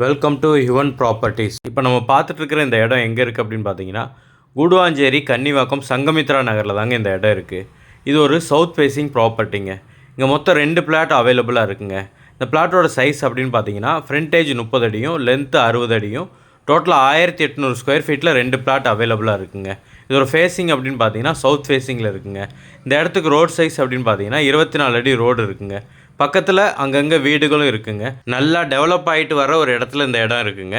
Welcome to Yuvan properties. இப்போ நம்ம பார்த்துட்டு இருக்கிற இந்த இடம் எங்கே இருக்குது அப்படின்னு பார்த்தீங்கன்னா, கூடுவாஞ்சேரி கன்னிவாக்கம் சங்கமித்ரா நகரில் தாங்க இந்த இடம் இருக்குது. இது ஒரு சவுத் ஃபேஸிங் ப்ராப்பர்ட்டிங்க. இங்கே மொத்தம் 2 பிளாட் அவைலபிளாக இருக்குங்க. இந்த பிளாட்டோட சைஸ் அப்படின்னு பார்த்தீங்கன்னா, ஃப்ரண்டேஜ் 30 அடியும் லென்த்து 60 அடியும் டோட்டலாக 1800 ஸ்கொயர் ஃபீட்டில் 2 பிளாட் அவைலபிளாக இருக்குங்க. இதோட ஃபேஸிங் அப்படின்னு பார்த்தீங்கன்னா சவுத் ஃபேஸிங்கில் இருக்குங்க. இந்த இடத்துக்கு ரோட் சைஸ் அப்படின்னு பார்த்தீங்கன்னா 24 அடி ரோடு இருக்குங்க. பக்கத்தில் அங்கங்கே வீடுகளும் இருக்குங்க. நல்லா டெவலப் ஆகிட்டு வர ஒரு இடத்துல இந்த இடம் இருக்குங்க.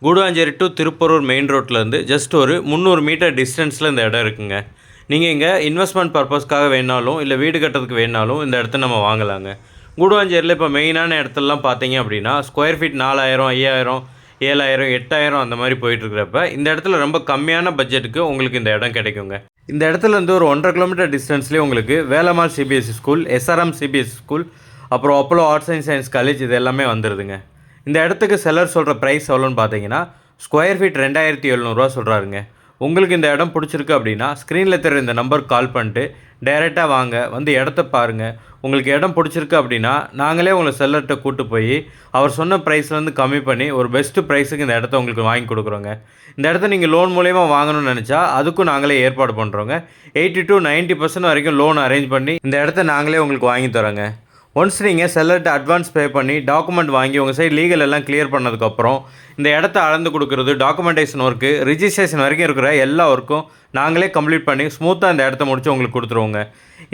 கூடுவாஞ்சேரி டு திருப்பூரூர் மெயின் ரோட்லேருந்து ஜஸ்ட் ஒரு 300 மீட்டர் டிஸ்டன்ஸில் இந்த இடம் இருக்குங்க. நீங்கள் இங்கே இன்வெஸ்ட்மெண்ட் பர்பஸ்க்காக வேணாலும் இல்லை வீடு கட்டுறதுக்கு வேணாலும் இந்த இடத்த நம்ம வாங்கலாங்க. கூடுவாஞ்சேரியில் இப்போ மெயினான இடத்துலலாம் பார்த்தீங்க அப்படின்னா ஸ்கொயர் ஃபீட் 4000, 5000, 7000, 8000 அந்த மாதிரி போயிட்டுருக்கிறப்ப இந்த இடத்துல ரொம்ப கம்மியான பட்ஜெட்டுக்கு உங்களுக்கு இந்த இடம் கிடைக்குங்க. இந்த இடத்துலேருந்து ஒரு 1.5 கிலோமீட்டர் டிஸ்டன்ஸ்லேயே உங்களுக்கு Velammal CBSE school, SRM CBSE school, அப்புறம் Apollo arts and science college இது எல்லாமே வந்துடுதுங்க. இந்த இடத்துக்கு செல்லர் சொல்கிற ப்ரைஸ் எவ்வளோன்னு பார்த்தீங்கன்னா ஸ்கொயர் ஃபீட் 2700 சொல்கிறாருங்க. உங்களுக்கு இந்த இடம் பிடிச்சிருக்கு அப்படின்னா ஸ்க்ரீனில் தெரிய இந்த நம்பருக்கு கால் பண்ணிட்டு டைரெக்டாக வாங்க, வந்து இடத்த பாருங்கள். உங்களுக்கு இடம் பிடிச்சிருக்கு அப்படின்னா நாங்களே உங்களை செல்லர்கிட்ட கூப்பிட்டு போய் அவர் சொன்ன ப்ரைஸ்லேருந்து கம்மி பண்ணி ஒரு பெஸ்ட்டு ப்ரைஸுக்கு இந்த இடத்த உங்களுக்கு வாங்கி கொடுக்குறோங்க. இந்த இடத்த நீங்கள் லோன் மூலயமா வாங்கணும்னு நினச்சா அதுக்கும் நாங்களே ஏற்பாடு பண்ணுறோங்க. 80 to 90% வரைக்கும் லோன் அரேஞ்ச் பண்ணி இந்த இடத்த நாங்களே உங்களுக்கு வாங்கி தரோங்க. ஒன்ஸ் நீங்கள் செல்லர்கிட்ட அட்வான்ஸ் பே பண்ணி டாக்குமெண்ட் வாங்கி உங்கள் சைடு லீகல் எல்லாம் கிளியர் பண்ணதுக்கப்புறம் இந்த இடத்த அளந்து கொடுக்குறது, டாக்குமெண்டேஷன் ஒர்க்கு, ரிஜிஸ்ட்ரேஷன் வரைக்கும் இருக்கிற எல்லா ஒர்க்கும் நாங்களே கம்ப்ளீட் பண்ணி ஸ்மூத்தாக இந்த இடத்த முடிச்சு உங்களுக்கு கொடுத்துருவோங்க.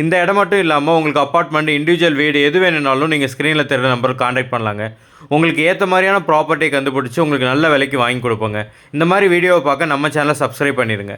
இந்த இடம் மட்டும் இல்லாமல் உங்களுக்கு அப்பார்ட்மெண்ட், இண்டிவிஜுவல் வீடு எது வேணும்னாலும் நீங்கள் ஸ்க்ரீனில் தெரிகிற நம்பருக்கு காண்டாக்ட் பண்ணலாங்க. உங்களுக்கு ஏற்ற மாதிரியான ப்ராப்பர்ட்டியை கண்டுபிடிச்சி உங்களுக்கு நல்ல விலைக்கு வாங்கி கொடுப்போங்க. இந்த மாதிரி வீடியோவை பார்க்க நம்ம சேனலை சப்ஸ்கிரைப் பண்ணிடுங்க.